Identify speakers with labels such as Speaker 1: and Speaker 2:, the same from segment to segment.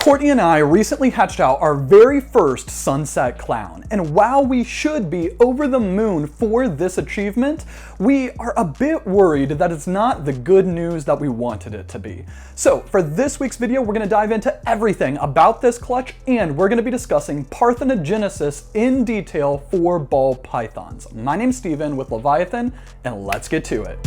Speaker 1: Courtney and I recently hatched out our very first sunset clown, and while we should be over the moon for this achievement, we are a bit worried that it's not the good news that we wanted it to be. So for this week's video, we're going to dive into everything about this clutch, and we're going to be discussing parthenogenesis in detail for ball pythons. My name's Steven with Leviathan, and let's get to it.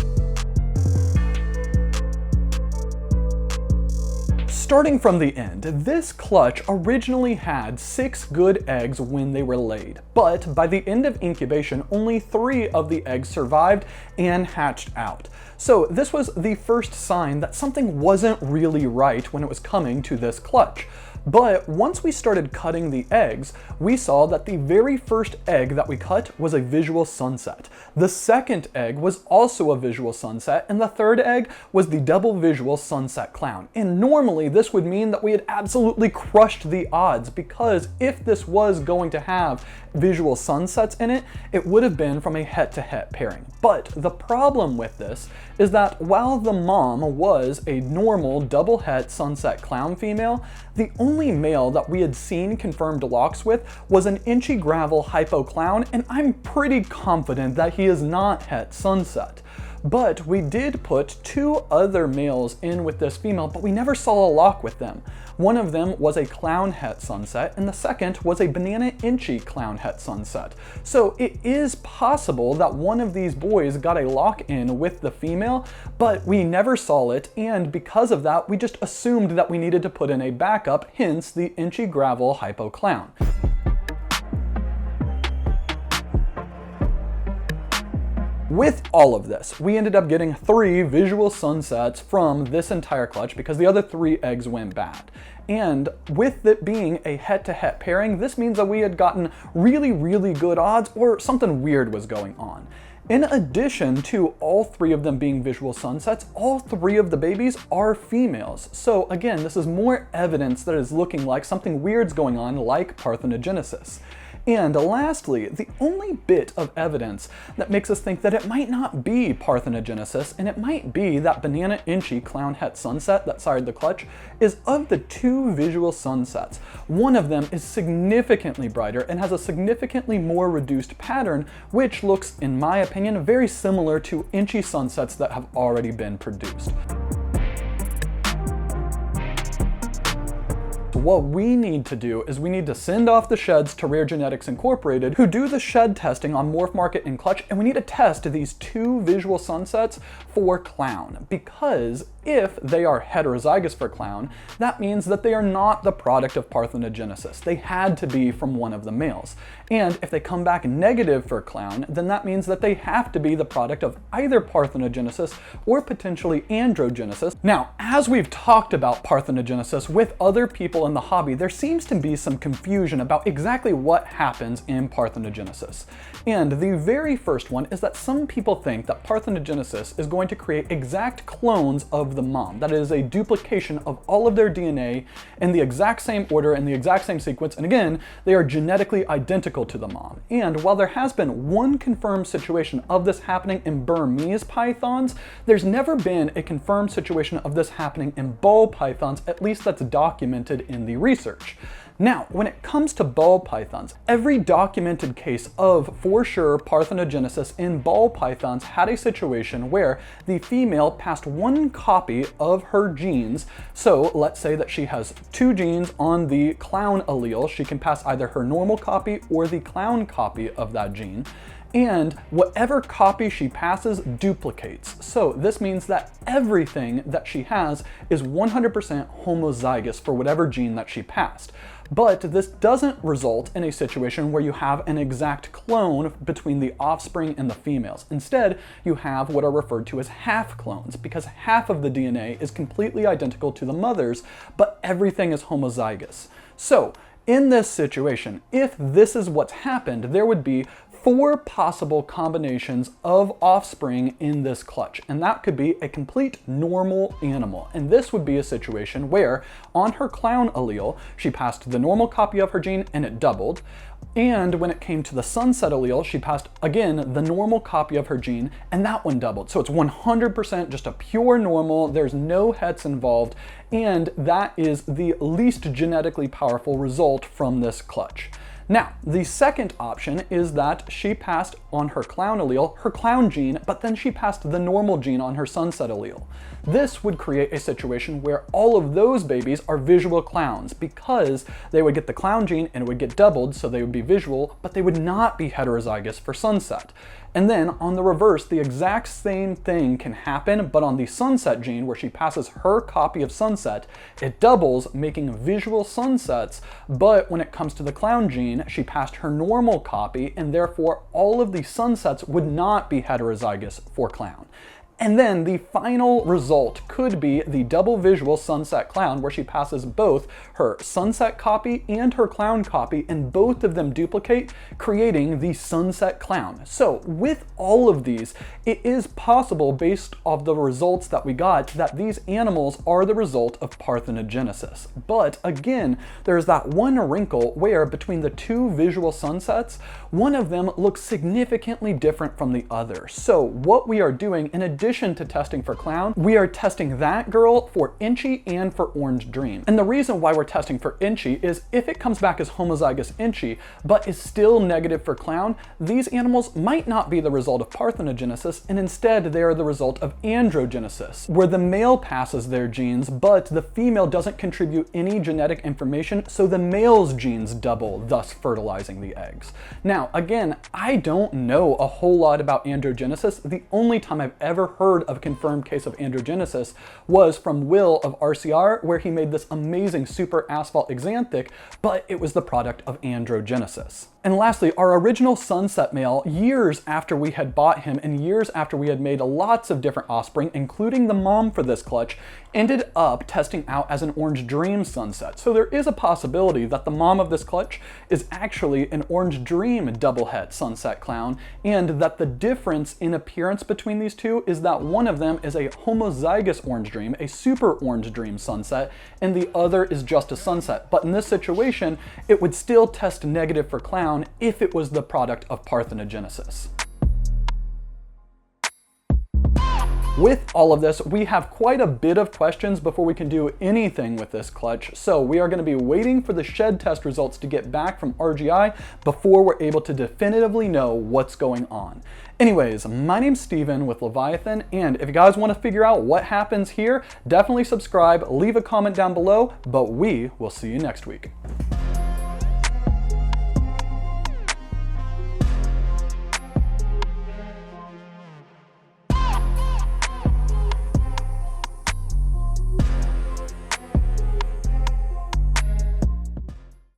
Speaker 1: Starting from the end, this clutch originally had 6 good eggs when they were laid, but by the end of incubation, only 3 of the eggs survived and hatched out. So this was the first sign that something wasn't really right when it was coming to this clutch. But once we started cutting the eggs, we saw that the very first egg that we cut was a visual sunset. The second egg was also a visual sunset, and the third egg was the double visual sunset clown. And normally this would mean that we had absolutely crushed the odds, because if this was going to have visual sunsets in it, it would have been from a het-to-het pairing. But the problem with this is that while the mom was a normal double het sunset clown female, the only male that we had seen confirmed locks with was an inchy gravel hypo clown, and I'm pretty confident that he is not het sunset. But we did put 2 other males in with this female, but we never saw a lock with them. One of them was a clown het sunset, and the second was a banana inchy clown het sunset. So it is possible that one of these boys got a lock in with the female, but we never saw it, and because of that, we just assumed that we needed to put in a backup, hence the inchy gravel hypo clown. With all of this, we ended up getting 3 visual sunsets from this entire clutch because the other 3 eggs went bad. And with it being a het-to-het pairing, this means that we had gotten really good odds, or something weird was going on. In addition to all 3 of them being visual sunsets, all 3 of the babies are females. So again, this is more evidence that it is looking like something weird's going on, like parthenogenesis. And lastly, the only bit of evidence that makes us think that it might not be parthenogenesis, and it might be that banana inchy clown het sunset that sired the clutch, is of the 2 visual sunsets. One of them is significantly brighter and has a significantly more reduced pattern, which looks, in my opinion, very similar to inchy sunsets that have already been produced. What we need to do is we need to send off the sheds to Rare Genetics Incorporated, who do the shed testing on Morph Market and Clutch, and we need to test these 2 visual sunsets for clown, because if they are heterozygous for clown, that means that they are not the product of parthenogenesis. They had to be from one of the males. And if they come back negative for clown, then that means that they have to be the product of either parthenogenesis or potentially androgenesis. Now, as we've talked about parthenogenesis with other people in the hobby, there seems to be some confusion about exactly what happens in parthenogenesis. And the very first one is that some people think that parthenogenesis is going to create exact clones of the mom. That is a duplication of all of their DNA in the exact same order and the exact same sequence, and again, they are genetically identical to the mom. And while there has been one confirmed situation of this happening in Burmese pythons, there's never been a confirmed situation of this happening in ball pythons, at least that's documented in the research. Now, when it comes to ball pythons, every documented case of, for sure, parthenogenesis in ball pythons had a situation where the female passed 1 copy of her genes. So let's say that she has 2 genes on the clown allele. She can pass either her normal copy or the clown copy of that gene. And whatever copy she passes duplicates. So this means that everything that she has is 100% homozygous for whatever gene that she passed. But this doesn't result in a situation where you have an exact clone between the offspring and the females. Instead, you have what are referred to as half clones, because half of the DNA is completely identical to the mother's, but everything is homozygous. So in this situation, if this is what's happened, there would be 4 possible combinations of offspring in this clutch, and that could be a complete normal animal. And this would be a situation where on her clown allele, she passed the normal copy of her gene and it doubled. And when it came to the sunset allele, she passed, again, the normal copy of her gene, and that one doubled. So it's 100% just a pure normal, there's no hets involved, and that is the least genetically powerful result from this clutch. Now, the second option is that she passed on her clown allele, her clown gene, but then she passed the normal gene on her sunset allele. This would create a situation where all of those babies are visual clowns because they would get the clown gene and it would get doubled, so they would be visual, but they would not be heterozygous for sunset. And then on the reverse, the exact same thing can happen, but on the sunset gene, where she passes her copy of sunset, it doubles, making visual sunsets, but when it comes to the clown gene, she passed her normal copy, and therefore all of the sunsets would not be heterozygous for clown. And then the final result could be the double visual sunset clown, where she passes both her sunset copy and her clown copy, and both of them duplicate, creating the sunset clown. So with all of these, it is possible, based off the results that we got, that these animals are the result of parthenogenesis. But again, there's that one wrinkle where between the two visual sunsets, one of them looks significantly different from the other. So what we are doing, in addition to testing for clown, we are testing that girl for Inchy and for Orange Dream. And the reason why we're testing for Inchy is if it comes back as homozygous Inchy, but is still negative for clown, these animals might not be the result of parthenogenesis, and instead they are the result of androgenesis, where the male passes their genes, but the female doesn't contribute any genetic information, so the male's genes double, thus fertilizing the eggs. Now, again, I don't know a whole lot about androgenesis. The only time I've ever heard of a confirmed case of androgenesis was from Will of RCR, where he made this amazing super asphalt xanthic, but it was the product of androgenesis. And lastly, our original sunset male, years after we had bought him and years after we had made lots of different offspring, including the mom for this clutch, ended up testing out as an Orange Dream sunset. So there is a possibility that the mom of this clutch is actually an Orange Dream double het sunset clown, and that the difference in appearance between these two is that one of them is a homozygous Orange Dream, a super Orange Dream sunset, and the other is just a sunset. But in this situation, it would still test negative for clown if it was the product of parthenogenesis. With all of this, we have quite a bit of questions before we can do anything with this clutch, so we are going to be waiting for the shed test results to get back from RGI before we're able to definitively know what's going on. Anyways, my name's Steven with Leviathan, and if you guys want to figure out what happens here, definitely subscribe, leave a comment down below, but we will see you next week.